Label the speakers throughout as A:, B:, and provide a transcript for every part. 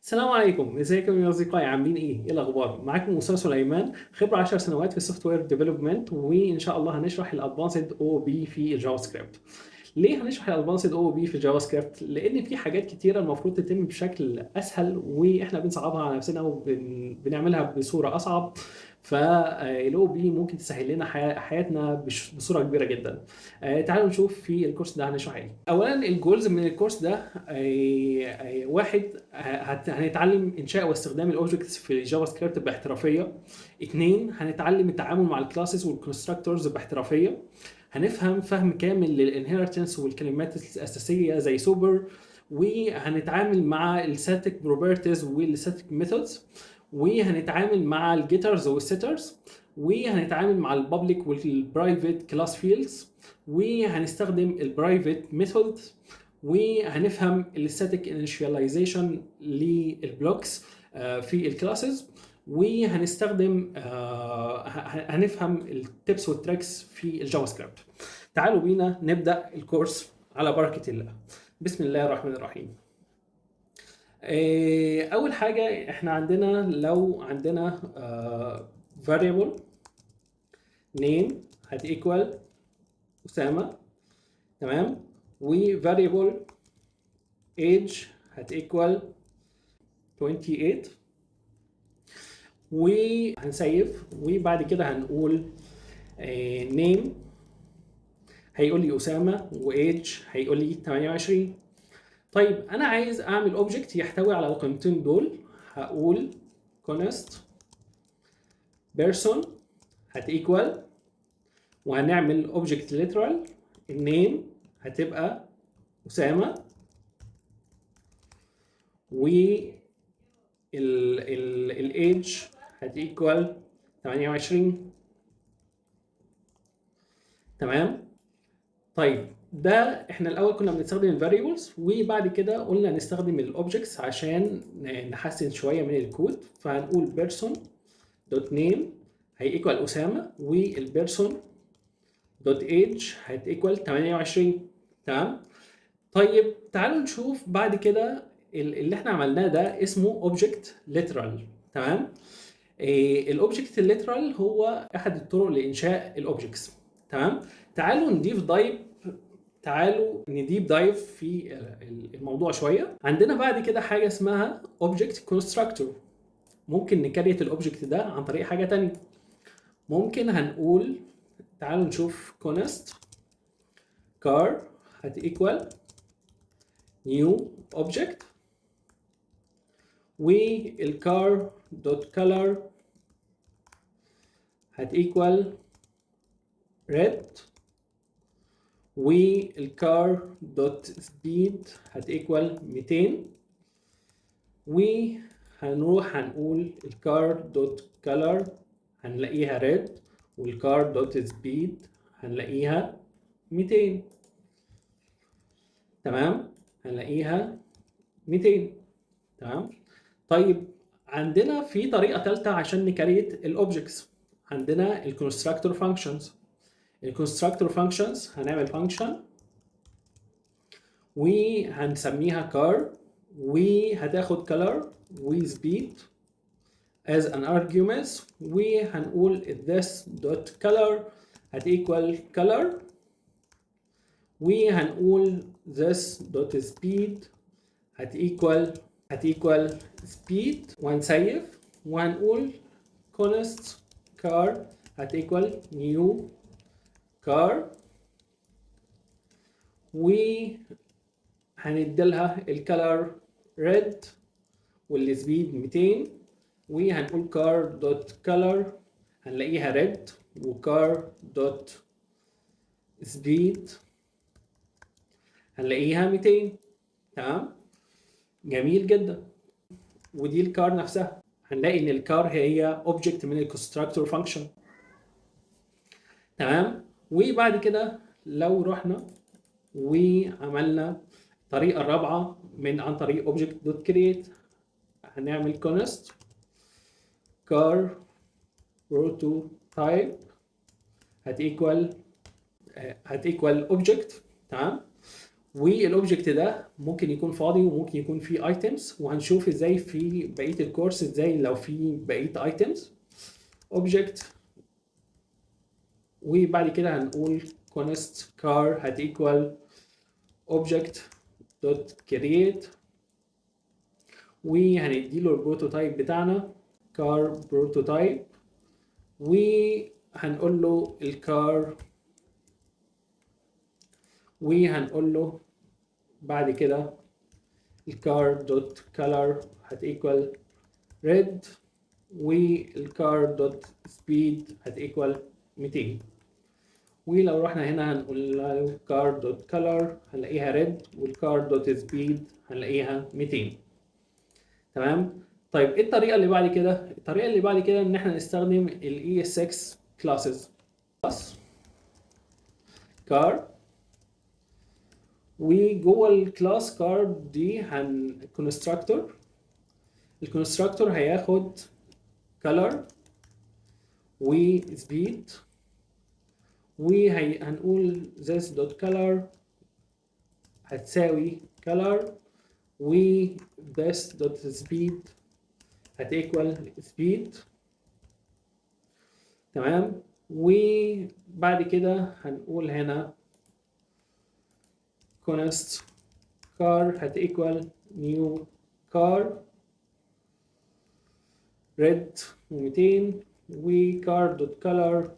A: السلام عليكم، ازيكم يا اصدقائي؟ عاملين ايه؟ ايه الاخبار؟ معاكم مصطفى سليمان، خبره 10 سنوات في السوفت وير ديفلوبمنت، وان شاء الله هنشرح الادفانسد او بي في الجافا سكريبت. ليه هنشرح الادفانسد او بي في الجافا سكريبت؟ لان في حاجات كتيره المفروض تتم بشكل اسهل واحنا بنصعبها على نفسنا وبنعملها بصوره اصعب. فالاو بي ممكن تسهل لنا حياتنا بصوره كبيره جدا. تعالوا نشوف في الكورس ده هنشرح ايه. اولا الجولز من الكورس ده واحد، هنتعلم انشاء واستخدام الاوبجكتس في الجافا سكريبت باحترافيه. اتنين، هنتعلم التعامل مع الكلاسز والكونستراكتورز باحترافيه. هنفهم فهم كامل للانهيرتنس والكلمات الاساسيه زي سوبر. وهنتعامل مع الستاتيك بروبرتيز والستاتيك ميثودز. وهنتعامل مع الجيترز والسيترز. وهنتعامل مع البابليك والبرايفت كلاس فيلدز. وهنستخدم البرايفت ميثود. وهنفهم الستاتيك انيشاليزيشن للبلوكس في الكلاسز. وهنستخدم هنفهم التبس والتريكس في الجافا سكريبت. تعالوا بينا نبدا الكورس على بركه الله. بسم الله الرحمن الرحيم. اول حاجه احنا عندنا، لو عندنا variable name هتيكوال اسامه، تمام، و variable age هتيكوال 28، وهنسيف. وبعد كده هنقول name هيقول لي اسامه، وايج هيقول لي 28. طيب انا عايز اعمل اوبجكت يحتوي على القيمتين دول. هقول const person هتيكوال، وهنعمل اوبجكت literal. النيم هتبقى اسامه، و الايدج هتيكوال 28. تمام. طيب ده احنا الاول كنا بنستخدم الفاريبلز، وبعد كده قلنا نستخدم الاوبجكتس عشان نحسن شويه من الكود. فهنقول person دوت نيم هيكوال اسامه، والبيرسون دوت ايج هتيكوال 28. تمام. طيب تعالوا نشوف بعد كده اللي احنا عملناه ده اسمه اوبجكت ليترال. تمام. الاوبجكت الليترال هو احد الطرق لانشاء الاوبجكتس. تمام. تعالوا نديب دايف في الموضوع شويه. عندنا بعد كده حاجه اسمها اوبجكت كونستراكتور. ممكن نكريت الاوبجكت ده عن طريق حاجه تانية. ممكن هنقول، تعالوا نشوف const car هتيكوال new object، والcar دوت color هتيكوال red، والcar دوت speed هتيكوال 200. وهنروح هنقول الcar دوت color هنلاقيها red، والcar دوت speed هنلاقيها 200. تمام، هنلاقيها 200. تمام. طيب عندنا في طريقه ثالثه عشان نكريت الاوبجكتس. عندنا الكونستراكتور فانكشنز. الكونستراكتور فانكشنز هنعمل فانكشن وهنسميها car، وهتاخد color وspeed as an arguments، وهنقول this dot color هتيكوال color، وهنقول this dot speed هتيكوال speed، وهنسيف. وهنقول const car هتيكوال new car، وهنديلها الكالر red والسبيد 200. وهنقول car دوت color هنلاقيها red، وcar دوت speed هنلاقيها 200. تمام، جميل جدا. ودي الكار نفسها، هنلاقي ان الكار هي اوبجكت من الكونستراكتور فانكشن. تمام. وبعد كده لو رحنا وعملنا الطريقه الرابعه عن طريق اوبجكت دوت كرييت، هنعمل const car prototype هتيكوال اوبجكت. تمام. والاوبجكت ده ممكن يكون فاضي وممكن يكون فيه ايتمز، وهنشوف ازاي في بقيه الكورس ازاي لو في بقيه ايتمز اوبجكت. وبعد كده هنقول const car هتيكوال object dot create، وهنديله البروتوتايب بتاعنا car prototype، وهنقول له الكار، وهنقول له بعد كده الكار دوت color هتيكوال red، والكار دوت speed هتيكوال 200. ولو رحنا هنا هنقول له car دوت color هنلاقيها red، والكار دوت speed هنلاقيها 200. تمام. طيب ايه الطريقه اللي بعد كده؟ الطريقه اللي بعد كده ان احنا نستخدم ال ES6 classes class car، وجوه الكلاس كار دي كونستراكتور. الكونستراكتور هياخد color وسبيد، وهنقول this dot color هتساوي color، و this dot speed هتيكوال speed. تمام. وبعد كده هنقول هنا const car هتيكوال new car red و200، وcar dot color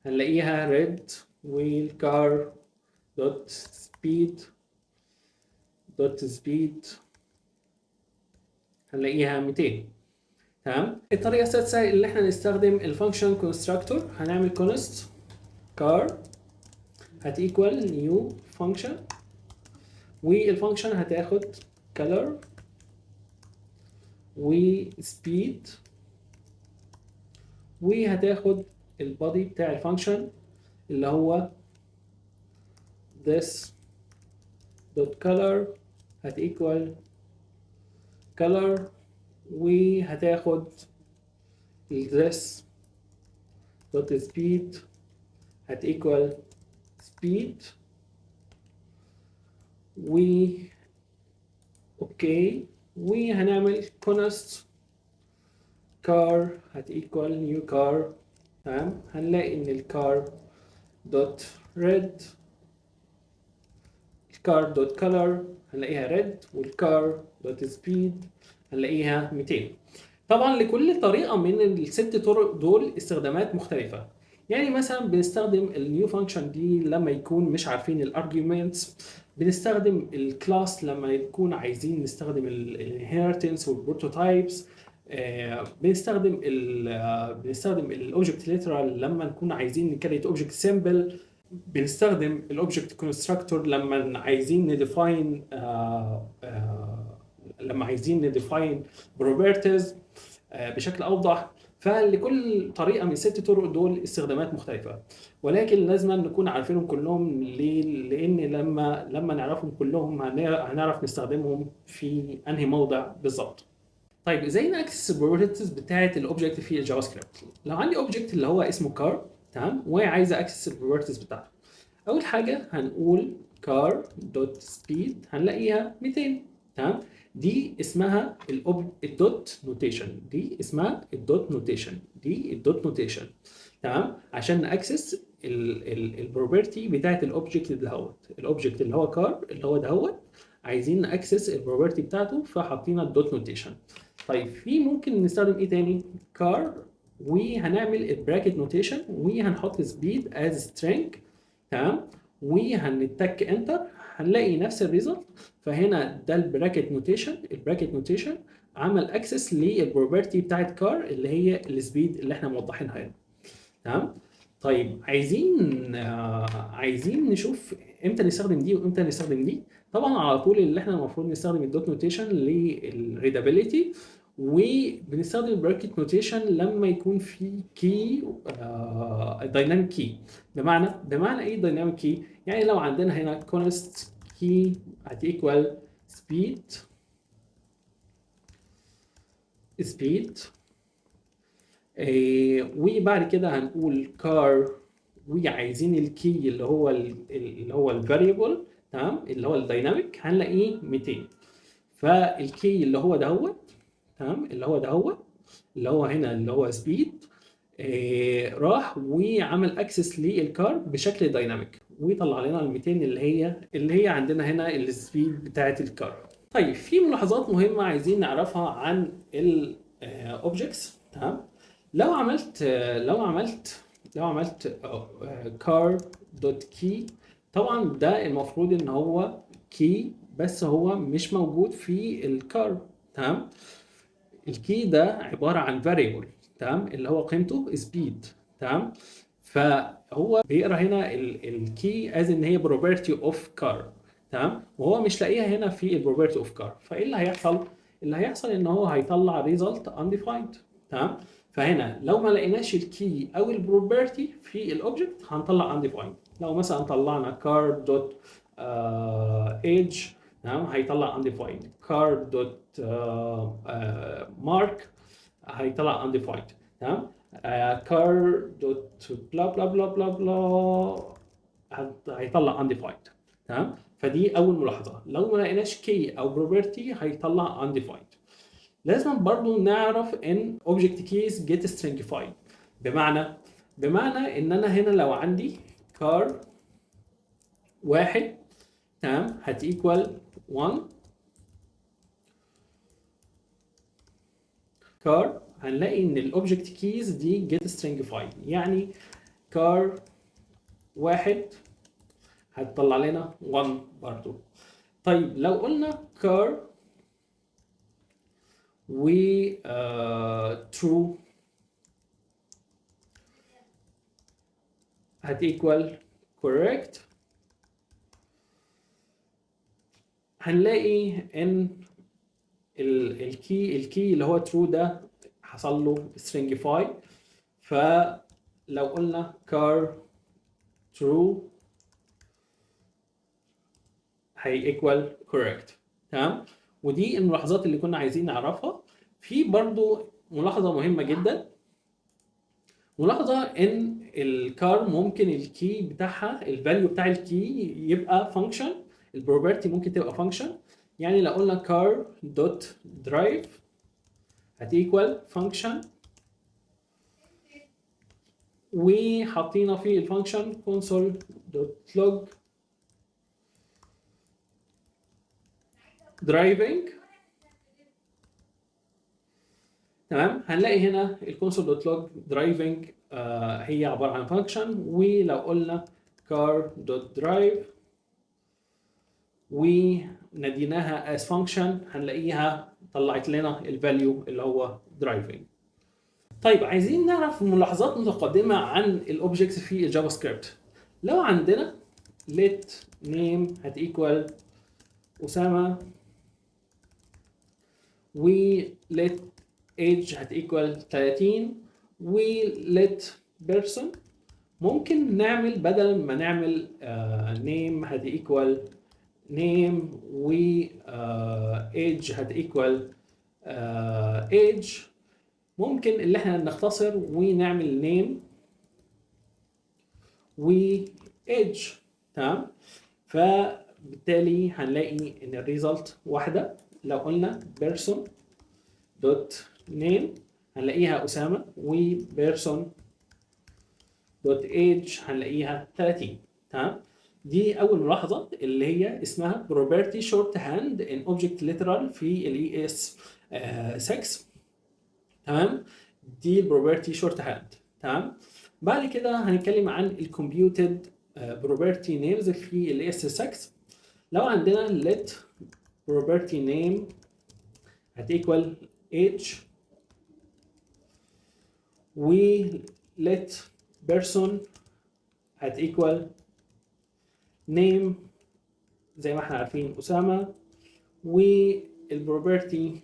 A: هنلاقيها red، والcar dot speed هنلاقيها 200. تمام. الطريقة السادسة اللي احنا نستخدم الفانكشن كونستراكتور، هنعمل const car هتيكوال new function، والفانكشن هتاخد color وسبيد، وهتاخد البادي بتاع الفانكشن اللي هو this dot color هتيكوال color، وهتاخد this dot speed هتيكوال speed، و اوكي. وهنعمل const car هتيكوال new car. تمام. هنلاقي ان الكار دوت ريد، الكار دوت color هنلاقيها ريد، والكار دوت سبيد هنلاقيها 200. طبعا لكل طريقه من الست طرق دول استخدامات مختلفه. يعني مثلا بنستخدم النيو فانكشن دي لما يكون مش عارفين الارجيومنتس، بنستخدم الكلاس لما يكون عايزين نستخدم الانهيرتنس والبروتوتايبس، بنستخدم الاوبجكت ليترال لما نكون عايزين نكريت اوبجكت سيمبل، بنستخدم الاوبجكت كونستراكتور لما عايزين نديفاين بروبرتيز بشكل اوضح. فلكل طريقه من الست طرق دول استخدامات مختلفه، ولكن لازم نكون عارفينهم كلهم. ليه؟ لان لما نعرفهم كلهم هنعرف نستخدمهم في انهي موضع بالظبط. طيب ازاي ناكسس البروبرتيز بتاعه الاوبجكت في الجافا سكريبت؟ لو عندي اوبجكت اللي هو اسمه كار، تمام، وعايز اكسس البروبرتيز بتاعته، اول حاجه هنقول car دوت سبيد هنلاقيها 200. تمام. دي اسمها الدوت نوتيشن، دي الدوت نوتيشن. تمام. عشان ناكسس البروبرتي بتاعت الاوبجكت دهوت، الاوبجكت اللي هو كار اللي هو دهوت، عايزين ناكسس البروبرتي بتاعته فحاطين الدوت نوتيشن. طيب في ممكن نستخدم ايه تاني؟ كار، وهنعمل البراكت نوتيشن، وهنحط سبيد از سترينج. تمام. وهنتك انتر هنلاقي نفس الريزلت. فهنا ده البراكت نوتيشن عمل اكسس للبروبرتي بتاعت كار اللي هي السبيد اللي احنا موضحينها هنا. تمام. طيب عايزين نشوف امتى نستخدم دي وامتى نستخدم دي. طبعا على طول اللي احنا المفروض نستخدم الدوت نوتيشن للريدابيليتي، وبنستخدم البراكت نوتيشن لما يكون في كي دايناميك كي. بمعنى ايه دايناميك كي؟ يعني لو عندنا هنا كونست كي هتيكوال سبيد وبعد كده هنقول كار، وعايزين الكي اللي هو الفاريبل. تمام، اللي هو الدايناميك هنلاقيه 200. فالكي اللي هو دهوت، تمام، اللي هو دهوت، اللي هو هنا اللي هو سبيد، راح وعمل اكسس للكار بشكل دايناميك ويطلع لنا ال 200 اللي هي عندنا هنا السبيد بتاعه الكار. طيب في ملاحظات مهمه عايزين نعرفها عن الاوبجكتس. تمام، لو عملت كار دوت كي، طبعا ده المفروض ان هو كي بس هو مش موجود في الكار. تمام، الكي ده عباره عن variable، تمام، اللي هو قيمته speed. تمام، فهو بيقرا هنا الكي از ان هي property of car. تمام، وهو مش لاقيها هنا في البروبرتي اوف كار. فايه اللي هيحصل؟ اللي هيحصل ان هو هيطلع result undefined. تمام، فهنا لو ما لقيناش الكي او البروبرتي في الاوبجكت هنطلع undefined. لو مثلا طلعنا car dot age، تمام، هيطلع undefined. car dot mark هيطلع undefined. تمام، car dot بلا بلا بلا بلا بلا هيطلع undefined. تمام، فدي اول ملاحظه، لو ما لقيناش كي او بروبرتي هيطلع undefined. لازم برضو نعرف ان object keys get stringified. بمعنى ان انا هنا لو عندي car واحد، تمام، هتيكوال 1 كار، هنلاقي ان الاوبجكت كيز دي جيت سترينجفايد. يعني كار واحد هتطلع لنا 1 برضو. طيب لو قلنا كار و true هتيكوال correct، هنلاقي ان الكي اللي هو true ده حصل له stringify. فلو قلنا car true هي equal correct. تمام، ودي الملاحظات اللي كنا عايزين نعرفها. في برضو ملاحظة مهمة جدا، ملاحظة ان الكار ممكن الكي بتاعها الفاليو بتاع الكي يبقى فانكشن، البروبرتي ممكن تبقى فانكشن. يعني لو قلنا كار دوت درايف هتيكوال فانكشن، وحطينا في الفانكشن console.log driving. تمام، هنلاقي هنا الconsole.log driving هي عباره عن فانكشن. ولو قلنا car.drive وناديناها as function هنلاقيها طلعت لنا الفاليو اللي هو driving. طيب عايزين نعرف ملاحظات متقدمه عن الاوبجكتس في الجافا سكريبت. لو عندنا let name هتيكوال اسامه، و let age هتيكوال 30، و let person ممكن نعمل بدل ما نعمل name هتيكوال name و age هتيكوال age، ممكن اللي احنا نختصر ونعمل name و age. تمام، فبالتالي هنلاقي ان الريزلت واحده. لو قلنا person دوت نيم هنلاقيها اسامه، و person دوت age هنلاقيها 30. تمام، دي اول ملاحظه اللي هي اسمها property shorthand in object literal في الاي اس 6. تمام، دي البروبرتي shorthand. تمام، بعد كده هنتكلم عن الكمبيوتد property names في الاي اس 6. لو عندنا let property name هتيكوال age، و let person هتيكوال name زي ما احنا عارفين اسامه، والبروبرتي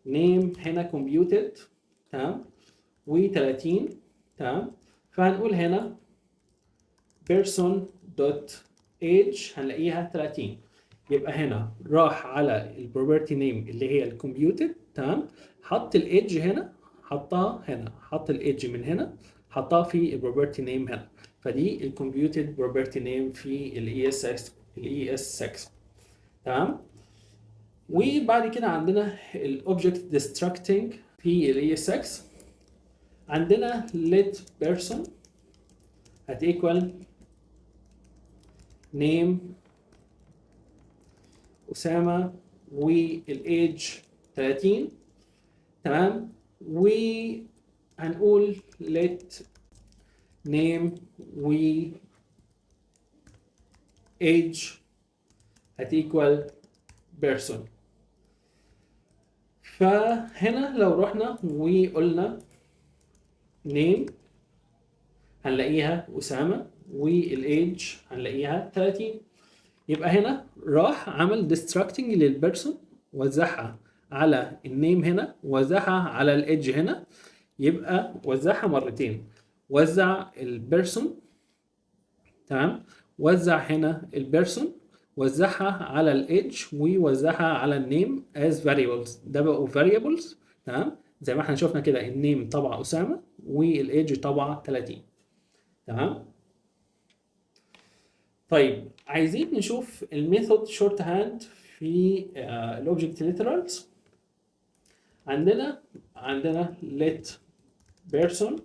A: name هنا computed. تمام، و30. تمام، فهنقول هنا person dot age هنلاقيها 30. يبقى هنا راح على البروبرتي نيم اللي هي الكمبيوتد. تمام، حط الايدج هنا، حطها هنا، حط الايدج من هنا، حطها في البروبرتي نيم هنا. فدي الكمبيوتد بروبرتي نيم في الاي اس 6. تمام. وبعد كده عندنا الاوبجكت ديستراكتنج في الاي اس 6. عندنا let person هتيكوال name أسامة والايدج 30. تمام. وهنقول let name و age هتيكوال person. فهنا لو رحنا وقلنا name هنلاقيها أسامة والايدج هنلاقيها 30. يبقى هنا راح عمل ديستراكتنج للبيرسون، وزعها على النيم هنا، وزعها على الايدج هنا، يبقى وزعها مرتين. وزع البيرسون، تمام، وزع هنا البيرسون، وزعها على الايدج، ووزعها على النيم as variables. ده بقوا variables. تمام. زي ما احنا شفنا كده النيم طبعا أسامة والايدج طبعا 30. تمام. طيب عايزين نشوف الميثود شورت هاند في الاوبجكت ليترالز. عندنا let person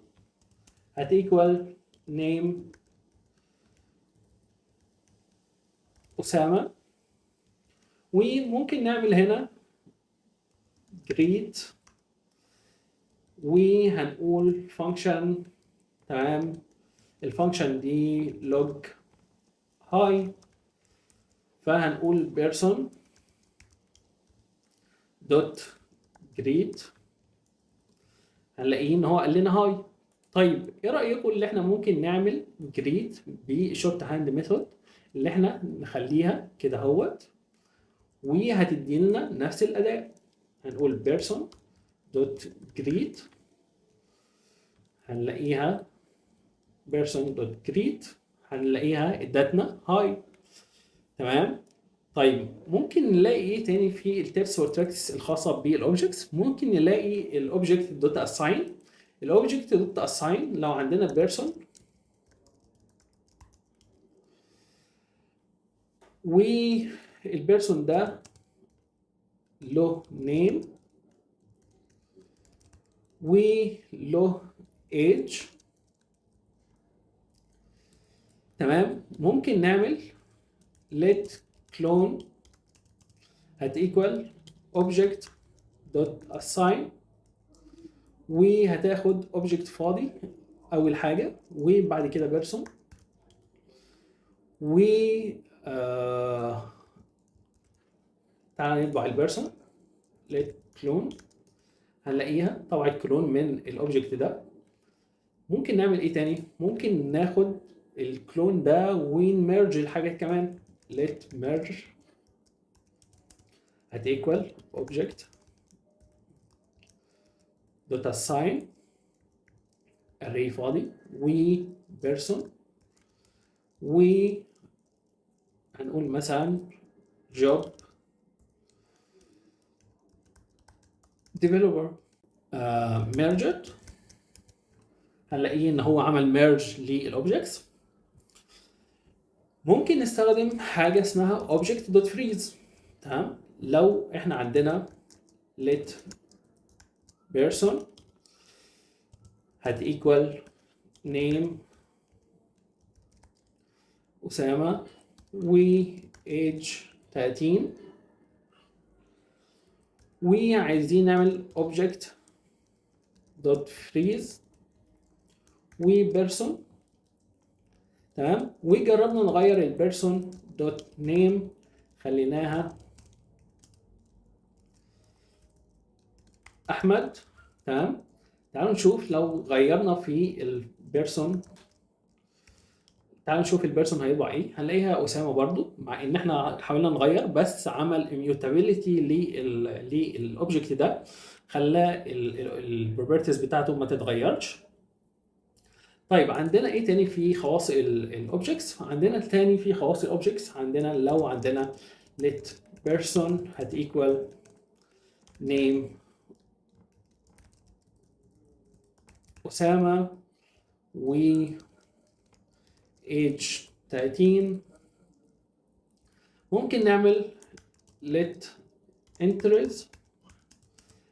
A: هتيكوال name أسامة، وممكن نعمل هنا greet وهنقول function. تمام. الفانكشن دي log hi، فهنقول person dot greet، هنلاقيه ان هو قال لنا هاي. طيب ايه رايكم اللي احنا ممكن نعمل جريت بالشورت هاند ميثود اللي احنا نخليها كده اهوت، وهتدي لنا نفس الاداء. هنقول person dot greet، هنلاقيها person dot greet، هنلاقيها ادتنا هاي. تمام. طيب ممكن نلاقي ايه تاني في التيبس والتريكس الخاصه بالاوبجكتس؟ ممكن نلاقي الاوبجكت دوت اساين. الاوبجكت دوت اساين لو عندنا بيرسون والبيرسون ده له نيم وله ايج. تمام. ممكن نعمل let clone هتيكوال object dot assign، وهتاخد object فاضي اول حاجه، وبعد كده بيرسون، و تعالى نطبع البيرسون let clone، هنلاقيها طبعا كلون من الاوبجكت ده. ممكن نعمل ايه تاني؟ ممكن ناخد الكلون ده ونمرج الحاجات كمان. let merge هتيكوال object dot assign array فاضي و person، وهنقول مثلا job developer merged، هنلاقيه ان هو عمل merge للاوبجكتس. ممكن نستخدم حاجه اسمها object dot freeze. تمام. لو احنا عندنا let person هتيكوال name أسامة و age 30، وعايزين نعمل object dot freeze و person. تمام. وجربنا نغير البيرسون دوت نيم، خليناها احمد. تمام. تعالوا نشوف لو غيرنا في البيرسون، تعالوا نشوف البيرسون هيطبع ايه. هنلاقيها اسامه برضو، مع ان احنا حاولنا نغير بس عمل immutability للاوبجكت ده، خلى البروبرتيز بتاعته ما تتغيرش. طيب عندنا ايه تاني في خواص الاوبجكتس؟ عندنا تاني في خواص الاوبجكتس، عندنا لو عندنا let person هتيكوال name أسامة و age 13. ممكن نعمل let enters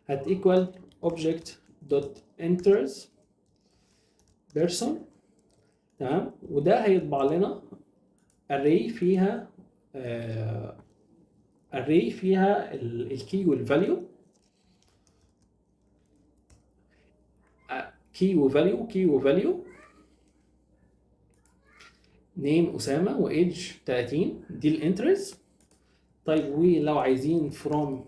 A: هت equal object dot enters person. تمام، وده هيطبع لنا array فيها array فيها الكي والفاليو، كي وفاليو نيم اسامه وايدج 30 دي الانترز. طيب ولو عايزين from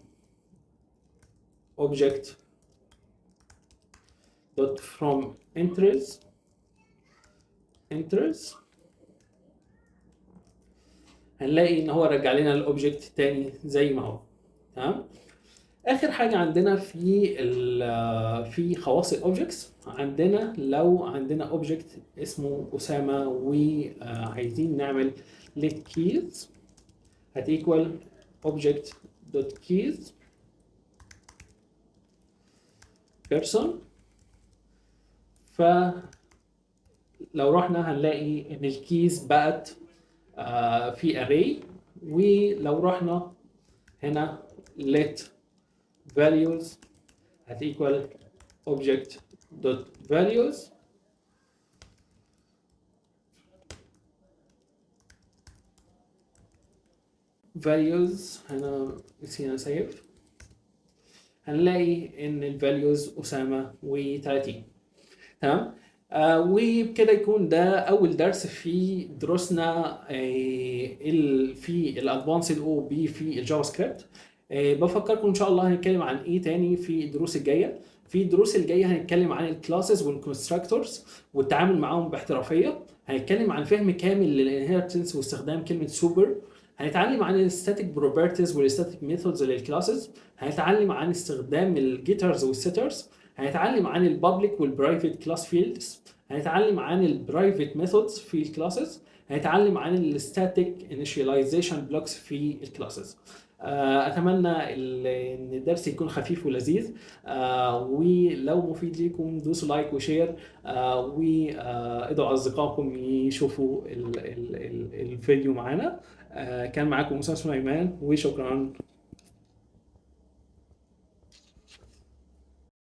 A: object dot from enters هنلاقي ان هو رجع لنا الاوبجكت تاني زي ما هو. تمام. اخر حاجه عندنا في خواص الاوبجكتس، عندنا لو عندنا اوبجكت اسمه اسامه وعايزين نعمل let keys هت equal object dot keys person. فلو رحنا هنلاقي ان الكيز بقت في array، ولو رحنا هنا let values هت equal object dot values هنا نسينا سيف، هنلاقي ان الفاليوز اسامه و30. تمام. وبكده يكون ده اول درس في دروسنا في الادفانسد او بي في الجافا سكريبت. بفكركم ان شاء الله هنتكلم عن ايه تاني في الدروس الجايه. في الدروس الجايه هنتكلم عن الكلاسز والكونستراكتورز والتعامل معاهم باحترافيه، هنتكلم عن فهم كامل للانهيرتنس واستخدام كلمه سوبر، هنتعلم عن الستاتيك بروبرتيز والستاتيك ميثودز للكلاسز، هنتعلم عن استخدام الجيترز والسيترز، هنتعلم عن البابليك والبرايفت كلاس فيلدز، هنتعلم عن البرايفت ميثودز في الكلاسز، هنتعلم عن الستاتيك انيشاليزيشن بلوكس في الكلاسز. اتمنى ان الدرس يكون خفيف ولذيذ، ولو مفيد ليكم دوسوا لايك وشير، وادعوا اصدقائكم يشوفوا الفيديو معانا. كان معاكم أسامة سليمان وشكرا.